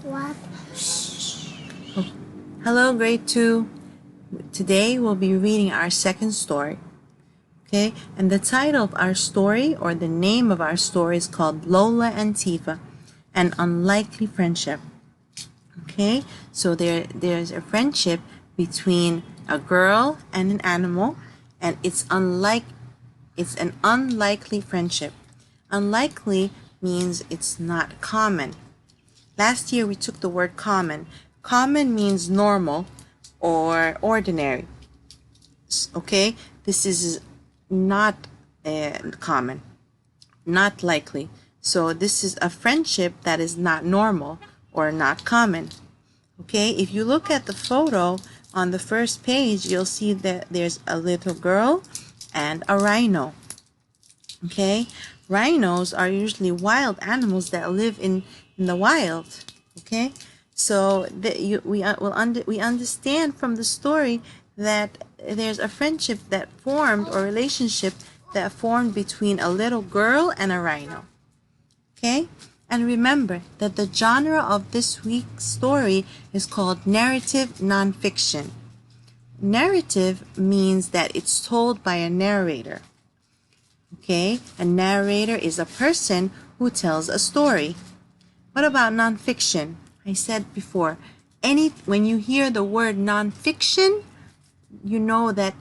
What? Oh. Hello, grade 2. Today we'll be reading our second story. Okay, and the title of our story, or the name of our story, is called Lola and Tiva, An Unlikely Friendship. Okay, so there's a friendship between a girl and an animal, and it's an unlikely friendship. Unlikely means it's not common. Last year we took the word common. Common means normal or ordinary. Okay, this is not common, not likely. So this is a friendship that is not normal or not common. Okay, if you look at the photo on the first page, you'll see that there's a little girl and a rhino. Okay, rhinos are usually wild animals that live in the wild. Okay, so we understand from the story that there's a friendship that formed, or relationship that formed, between a little girl and a rhino. Okay, and remember that the genre of this week's story is called narrative nonfiction. Narrative means that it's told by a narrator. Okay, a narrator is a person who tells a story. What about nonfiction? I said before, when you hear the word nonfiction, you know that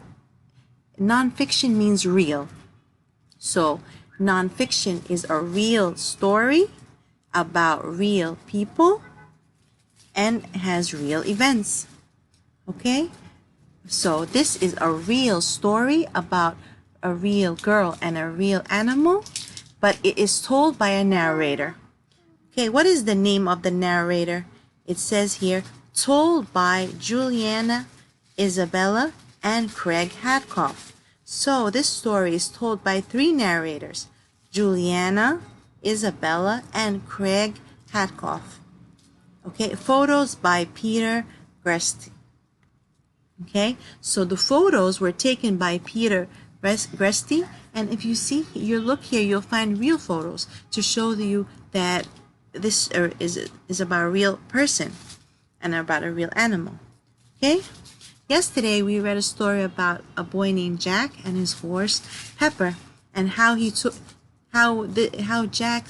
nonfiction means real. So nonfiction is a real story about real people and has real events. Okay, so this is a real story about a real girl and a real animal, but it is told by a narrator. Okay, what is the name of the narrator? It says here, told by Juliana, Isabella, and Craig Hadcoff. So this story is told by 3 narrators, Juliana, Isabella, and Craig Hadcoff. Okay, photos by Peter Gr.2. Okay, so the photos were taken by Peter Gr.2, and if you look here, you'll find real photos to show you that this is about a real person and about a real animal. Okay, yesterday we read a story about a boy named Jack and his horse Pepper, and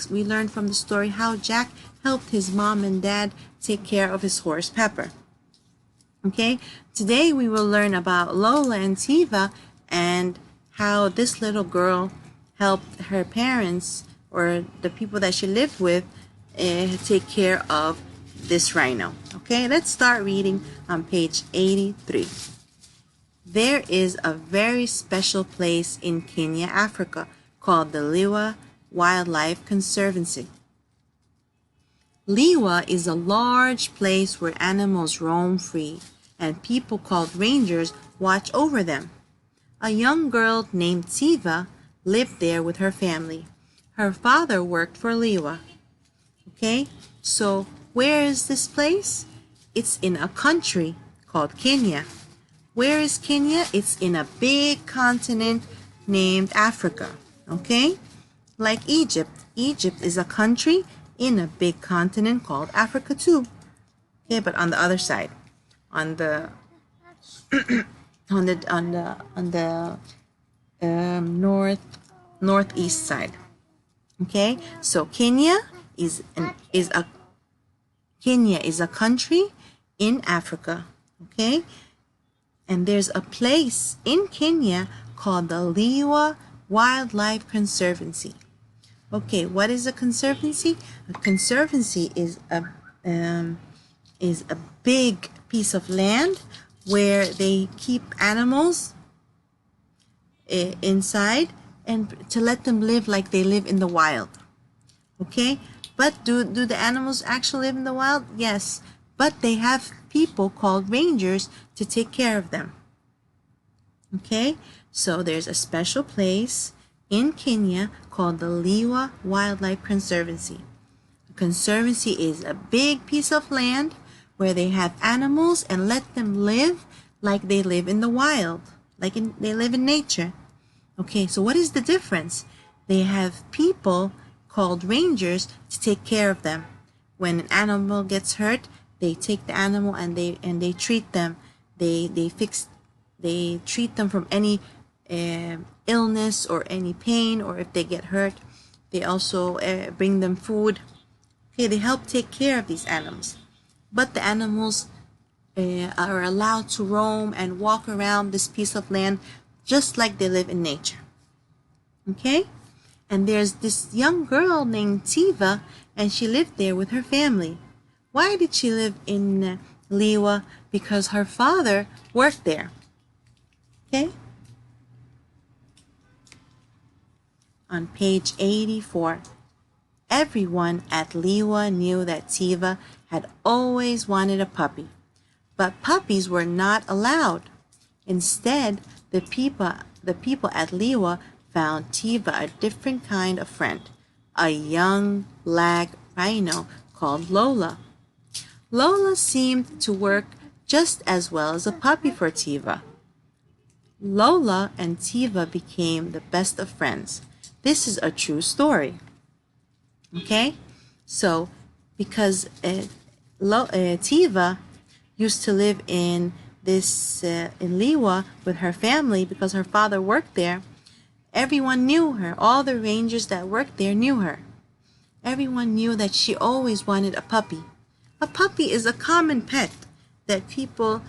we learned from the story how Jack helped his mom and dad take care of his horse Pepper. Okay, today we will learn about Lola and Tiva and how this little girl helped her parents, or the people that she lived with, take care of this rhino. Okay, let's start reading on page 83. There is a very special place in Kenya, Africa, called the Liwa Wildlife Conservancy. Liwa is a large place where animals roam free, and people called rangers watch over them. A young girl named Tiva lived there with her family. Her father worked for Liwa. Okay, so where is this place? It's in a country called Kenya. Where is Kenya? It's in a big continent named Africa. Okay, like Egypt. Egypt is a country in a big continent called Africa too. Okay, but on the other side, on the northeast side. Okay, so Kenya is a country in Africa. Okay, and there's a place in Kenya called the Liwa Wildlife Conservancy. Okay, what is a conservancy? A conservancy is a big piece of land where they keep animals inside and to let them live like they live in the wild. Okay, but do the animals actually live in the wild? Yes, but they have people called rangers to take care of them. Okay, so there's a special place in Kenya called the Liwa Wildlife Conservancy. A conservancy is a big piece of land where they have animals and let them live like they live in the wild, they live in nature. Okay, so what is the difference? They have people called rangers to take care of them. when an animal gets hurt, they take the animal and they treat them. They treat them from any illness or any pain, or if they get hurt, they also bring them food. Okay, they help take care of these animals. But the animals are allowed to roam and walk around this piece of land just like they live in nature. Okay? And there's this young girl named Tiva, and she lived there with her family. Why did she live in Liwa? Because her father worked there. Okay? On page 84, everyone at Liwa knew that Tiva had always wanted a puppy, but puppies were not allowed. Instead, the people at Liwa found Tiva a different kind of friend, a young black rhino called Lola. Lola seemed to work just as well as a puppy for Tiva. Lola and Tiva became the best of friends. This is a true story. Okay? So, because Tiva used to live in Liwa with her family because her father worked there, everyone knew her. All the rangers that worked there knew her. Everyone knew that she always wanted a puppy. A puppy is a common pet that people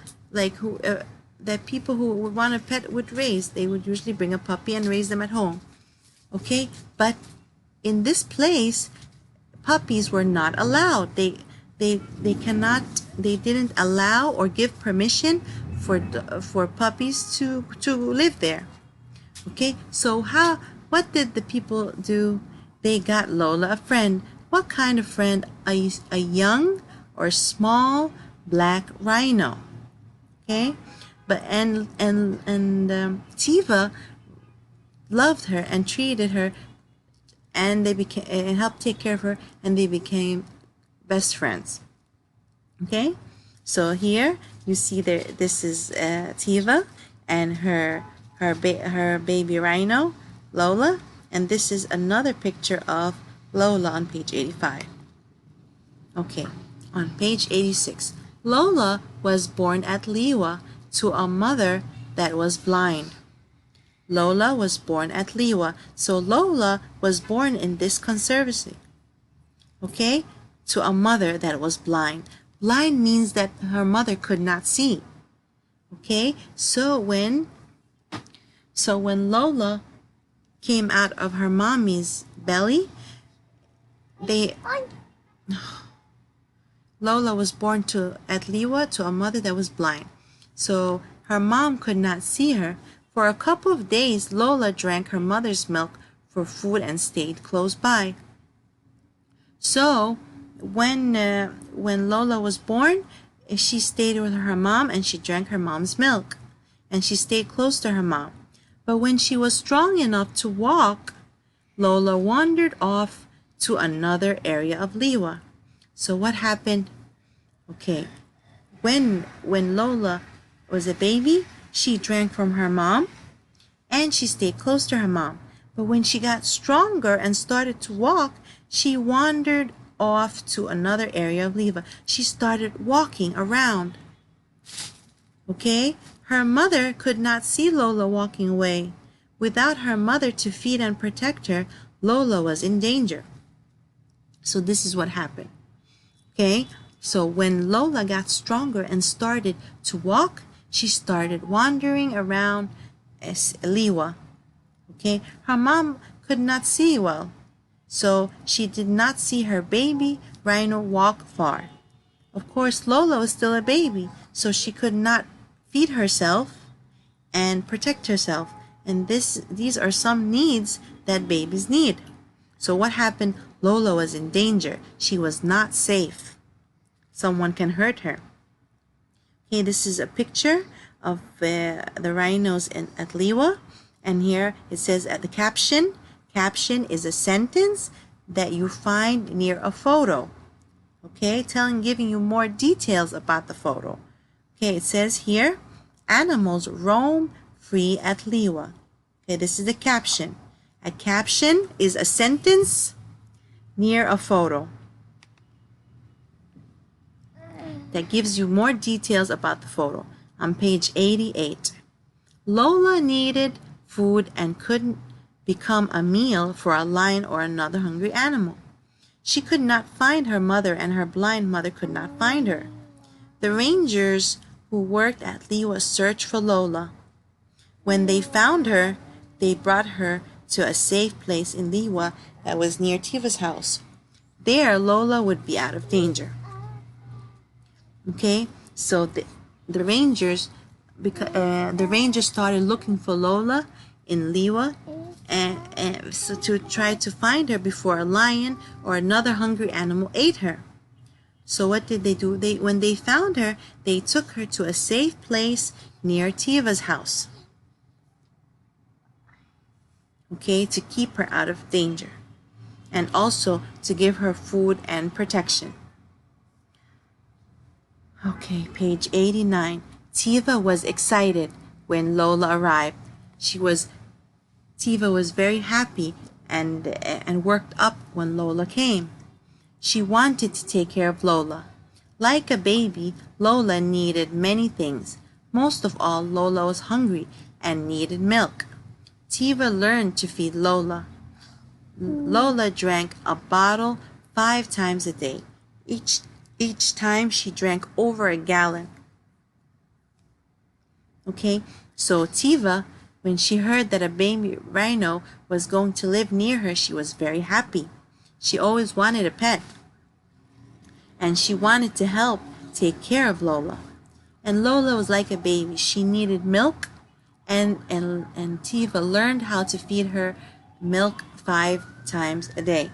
who would want a pet would raise. They would usually bring a puppy and raise them at home. Okay? But in this place, puppies were not allowed. They didn't allow or give permission for puppies to live there. Okay? So what did the people do? They got Lola a friend. What kind of friend? A young or small black rhino. Okay? But Tiva loved her and treated her, and they helped take care of her, and they became best friends. Okay? So here you see this is Tiva and her baby rhino Lola, and this is another picture of Lola on page 85. Okay, on page 86, Lola was born at Liwa to a mother that was blind. Lola was born at Liwa, so Lola was born in this conservancy. Okay, to a mother that was blind. Blind means that her mother could not see. Okay, so when Lola came out of her mommy's belly, Lola was born at Liwa to a mother that was blind. So her mom could not see her. For a couple of days, Lola drank her mother's milk for food and stayed close by. So when Lola was born, she stayed with her mom and she drank her mom's milk. And she stayed close to her mom. But when she was strong enough to walk, Lola wandered off to another area of Liwa. So what happened? Okay, when Lola was a baby, she drank from her mom and she stayed close to her mom. But when she got stronger and started to walk, she wandered off to another area of Liwa. She started walking around. Okay? Her mother could not see Lola walking away. Without her mother to feed and protect her, Lola was in danger. So this is what happened. Okay? So when Lola got stronger and started to walk, she started wandering around Liwa. Okay? Her mom could not see well, so she did not see her baby rhino walk far. Of course, Lola was still a baby, so she could not feed herself and protect herself. And these are some needs that babies need. So what happened? Lola was in danger. She was not safe. Someone can hurt her. Okay, this is a picture of the rhinos at Liwa. And here it says at the caption. Caption is a sentence that you find near a photo. Okay, giving you more details about the photo. Okay, it says here, animals roam free at Liwa. Okay, this is the caption. A caption is a sentence near a photo. that gives you more details about the photo. On page 88, Lola needed food and couldn't become a meal for a lion or another hungry animal. She could not find her mother, and her blind mother could not find her. The rangers who worked at Liwa searched for Lola. When they found her, they brought her to a safe place in Liwa that was near Tiva's house. There, Lola would be out of danger. Okay, so the rangers started looking for Lola in Liwa, and so to try to find her before a lion or another hungry animal ate her. So what did they do? When they found her, they took her to a safe place near Tiva's house. Okay, to keep her out of danger, and also to give her food and protection. Okay, page 89. Tiva was excited when Lola arrived. Tiva was very happy and worked up when Lola came. She wanted to take care of Lola. Like a baby, Lola needed many things. Most of all, Lola was hungry and needed milk. Tiva learned to feed Lola. Lola drank a bottle 5 times a day. Each time she drank over a gallon. Okay, so Tiva, when she heard that a baby rhino was going to live near her, she was very happy. She always wanted a pet, and she wanted to help take care of Lola. And Lola was like a baby. She needed milk, and Tiva learned how to feed her milk 5 times a day.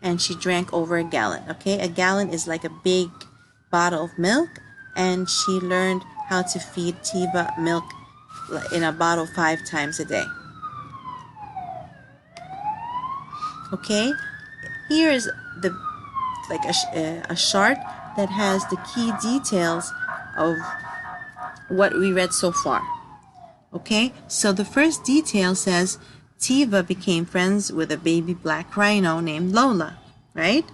And she drank over a gallon. Okay, a gallon is like a big bottle of milk, and she learned how to feed Tiva milk in a bottle 5 times a day. Okay, here is a chart that has the key details of what we read so far. Okay, so the first detail says Tiva became friends with a baby black rhino named Lola, right?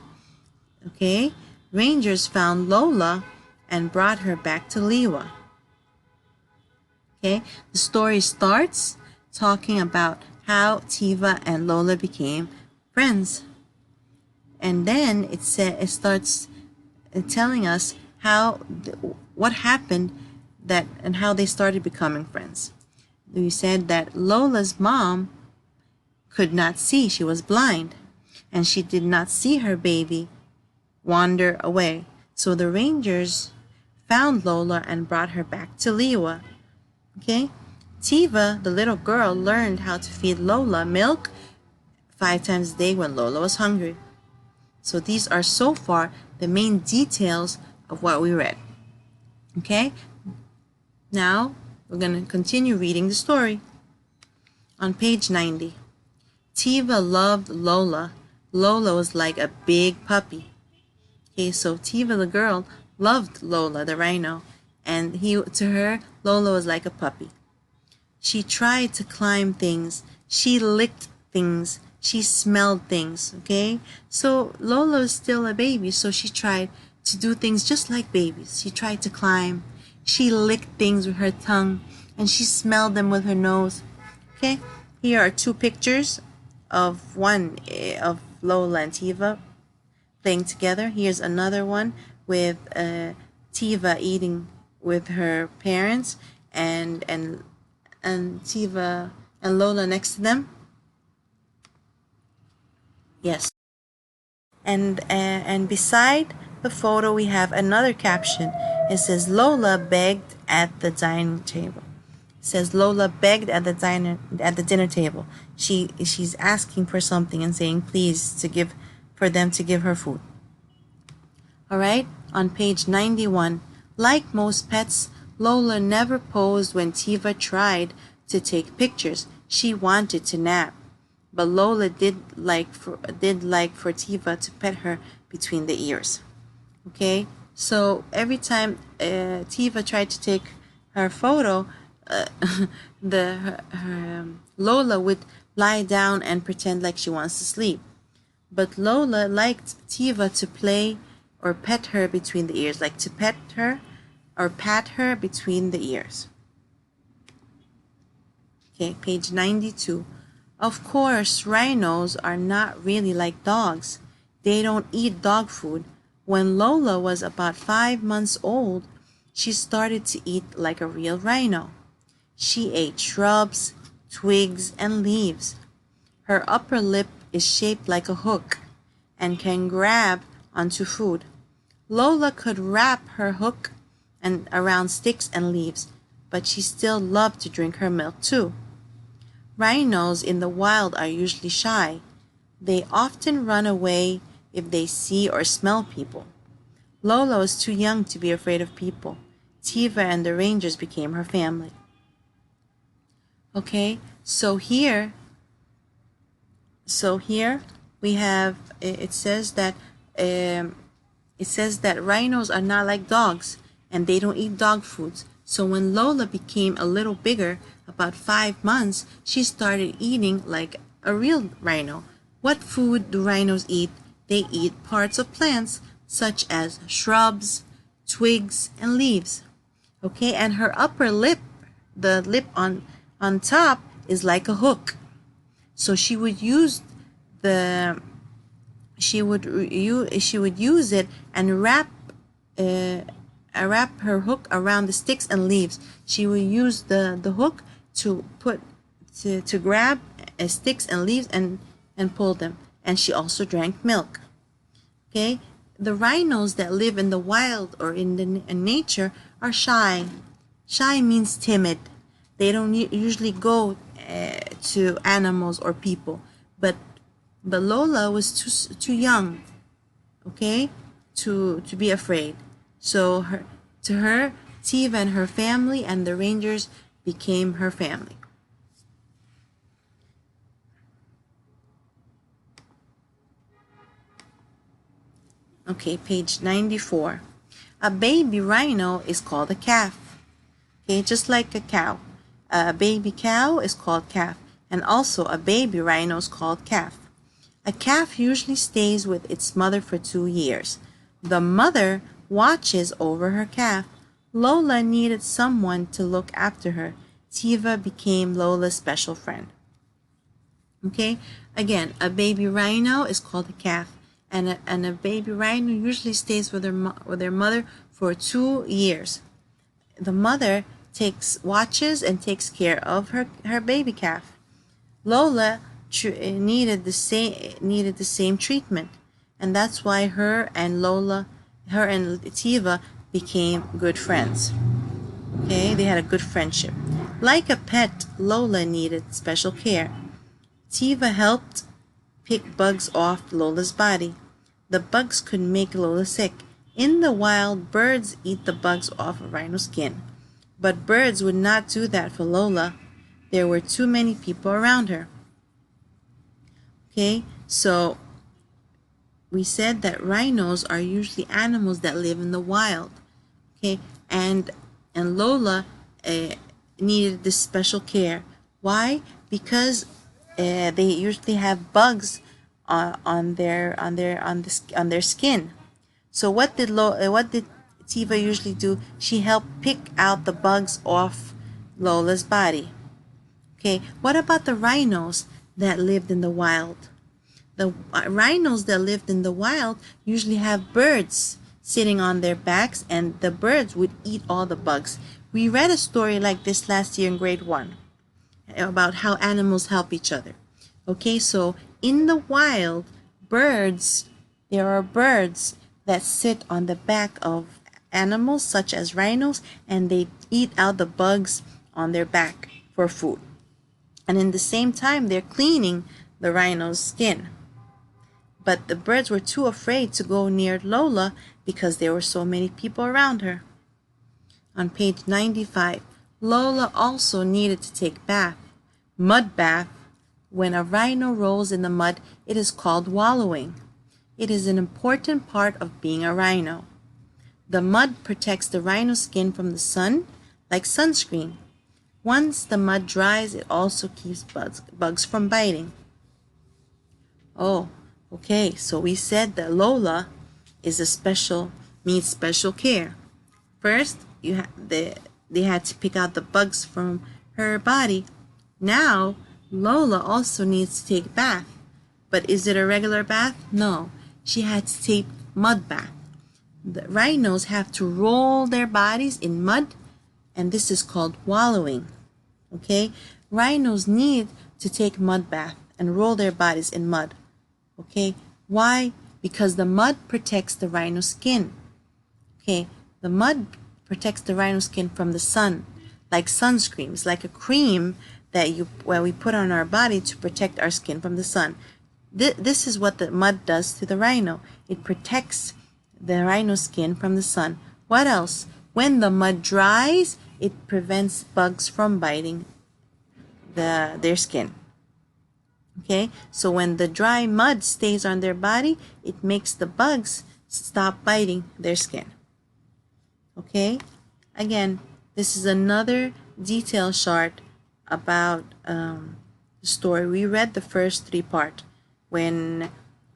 Okay, rangers found Lola and brought her back to Liwa. Okay, the story starts talking about how Tiva and Lola became friends. And then it starts telling us what happened and how they started becoming friends. We said that Lola's mom could not see. She was blind, and she did not see her baby wander away. So the rangers found Lola and brought her back to Liwa. Okay, Tiva, the little girl, learned how to feed Lola milk 5 times a day when Lola was hungry. So these are so far the main details of what we read. Okay, now we're going to continue reading the story. On page 90, Tiva loved Lola. Lola was like a big puppy. Okay, so Tiva the girl loved Lola the rhino, and to her, Lola was like a puppy. She tried to climb things. She licked things. She smelled things, okay? So Lola is still a baby, so she tried to do things just like babies. She tried to climb. She licked things with her tongue, and she smelled them with her nose. Okay? Here are 2 pictures of one of Lola and Tiva playing together. Here's another one with Tiva eating with her parents and Tiva and Lola next to them. Yes. And beside the photo we have another caption. It says Lola begged at the dining table. It says Lola begged at the dinner table. She's asking for something and saying please for them to give her food. All right, on page 91, like most pets, Lola never posed when Tiva tried to take pictures. She wanted to nap. But Lola did like for Tiva to pet her between the ears. Okay, so every time Tiva tried to take her photo, Lola would lie down and pretend like she wants to sleep. But Lola liked Tiva to play or pet her between the ears, like to pet her or pat her between the ears. Okay, page 92. Of course, rhinos are not really like dogs. They don't eat dog food. When Lola was about 5 months old, she started to eat like a real rhino. She ate shrubs, twigs, and leaves. Her upper lip is shaped like a hook and can grab onto food. Lola could wrap her hook around sticks and leaves, but she still loved to drink her milk too. Rhinos in the wild are usually shy. They often run away if they see or smell people. Lola was too young to be afraid of people. Tiva and the rangers became her family. Okay, so here we have it says that rhinos are not like dogs and they don't eat dog foods. So when Lola became a little bigger, about 5 months, she started eating like a real rhino. What food do rhinos eat? They eat parts of plants such as shrubs, twigs, and leaves. Okay, and her upper lip, the lip on top, is like a hook. So she would use it and wrap her hook around the sticks and leaves. She would use the hook to grab sticks and leaves and pull them. And she also drank milk. Okay, the rhinos that live in the wild or in nature are shy. Shy means timid. They don't usually go to animals or people. But Lola was too young, okay, to be afraid. So Tiva and her family and the rangers became her family. Okay, page 94. A baby rhino is called a calf. Okay, just like a cow. A baby cow is called calf, and also a baby rhino is called calf. A calf usually stays with its mother for 2 years. The mother watches over her calf. Lola needed someone to look after her. Tiva became Lola's special friend. Okay, again, a baby rhino is called a calf, and a baby rhino usually stays with their mother for 2 years. The mother watches and takes care of her baby calf. Lola needed the same treatment, and that's why her and Tiva became good friends. Okay, they had a good friendship. Like a pet, Lola needed special care. Tiva helped pick bugs off Lola's body. The bugs could make Lola sick. In the wild, birds eat the bugs off a rhino's skin. But birds would not do that for Lola. There were too many people around her. Okay, so we said that rhinos are usually animals that live in the wild. Okay, and Lola needed this special care. Why? Because they usually have bugs on their skin. So what did Tiva usually do? She helped pick out the bugs off Lola's body. Okay, what about the rhinos that lived in the wild? The rhinos that lived in the wild usually have birds sitting on their backs, and the birds would eat all the bugs. We read a story like this last year in grade 1 about how animals help each other. Okay, so in the wild, there are birds that sit on the back of animals such as rhinos, and they eat out the bugs on their back for food. And in the same time, they're cleaning the rhino's skin. But the birds were too afraid to go near Lola because there were so many people around her. On page 95, Lola also needed to take mud bath. When a rhino rolls in the mud, it is called wallowing. It is an important part of being a rhino. The mud protects the rhino's skin from the sun, like sunscreen. Once the mud dries, it also keeps bugs from biting. Oh, okay, so we said that Lola is needs special care. First, they had to pick out the bugs from her body. Now, Lola also needs to take a bath. But is it a regular bath? No. She had to take mud bath. The rhinos have to roll their bodies in mud, and this is called wallowing. Okay? Rhinos need to take mud bath and roll their bodies in mud. Okay? Why? Because the mud protects the rhino skin. Okay? The mud protects the rhino skin from the sun, like sunscreen. It's like a cream that we put on our body to protect our skin from the sun. This is what the mud does to the rhino. It protects the rhino skin from the sun. What else? When the mud dries, it prevents bugs from biting their skin. Okay, so when the dry mud stays on their body, it makes the bugs stop biting their skin. Okay, again, this is another detail chart about the story. We read the first 3 parts when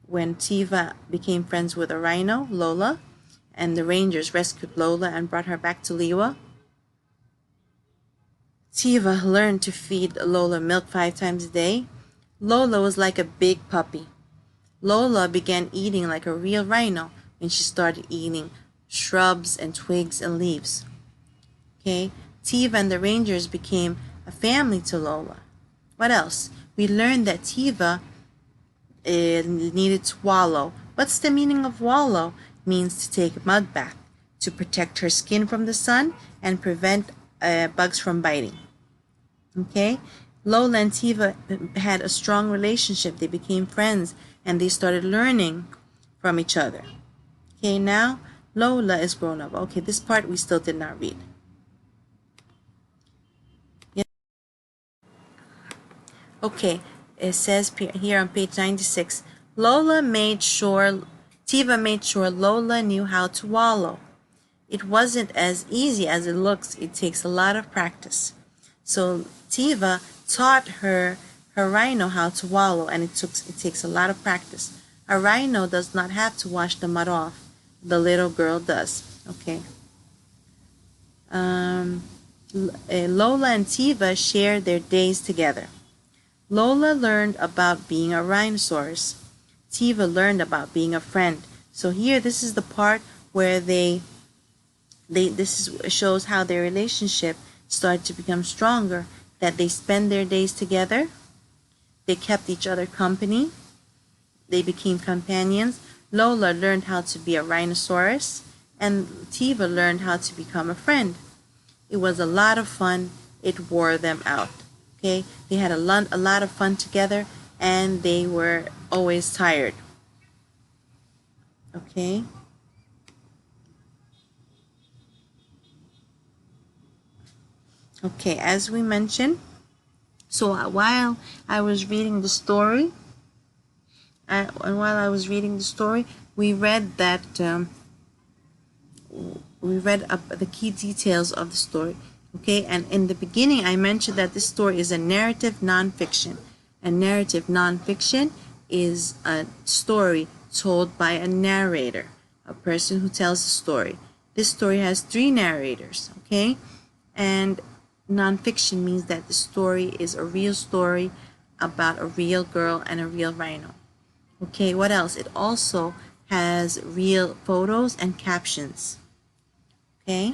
Tiva became friends with a rhino, Lola, and the rangers rescued Lola and brought her back to Liwa. Tiva learned to feed Lola milk 5 times a day. Lola was like a big puppy. Lola began eating like a real rhino when she started eating shrubs and twigs and leaves. Okay, Tiva and the rangers became a family to Lola. What else? We learned that Tiva needed to wallow. What's the meaning of wallow? It means to take a mud bath to protect her skin from the sun and prevent bugs from biting. Okay, Lola and Tiva had a strong relationship. They became friends and they started learning from each other. Okay, now Lola is grown up. Okay, this part we still did not read. Okay, it says here on page 96, Tiva made sure Lola knew how to wallow. It wasn't as easy as it looks. It takes a lot of practice. So Tiva taught her rhino how to wallow, and it takes a lot of practice. A rhino does not have to wash the mud off. The little girl does. Okay. Lola and Tiva shared their days together. Lola learned about being a rhinoceros. Tiva learned about being a friend. So here, this is the part where shows how their relationship started to become stronger, that they spend their days together, they kept each other company, they became companions. Lola learned how to be a rhinoceros, and Tiva learned how to become a friend. It was a lot of fun. It wore them out. Okay, they had a lot of fun together, and they were always tired. Okay. Okay, as we mentioned, so while I was reading the story, we read that the key details of the story. Okay, and in the beginning, I mentioned that this story is a narrative nonfiction. A narrative nonfiction is a story told by a narrator, a person who tells the story. This story has 3 narrators. Okay, and nonfiction means that the story is a real story about a real girl and a real rhino. Okay, what else? It also has real photos and captions. Okay.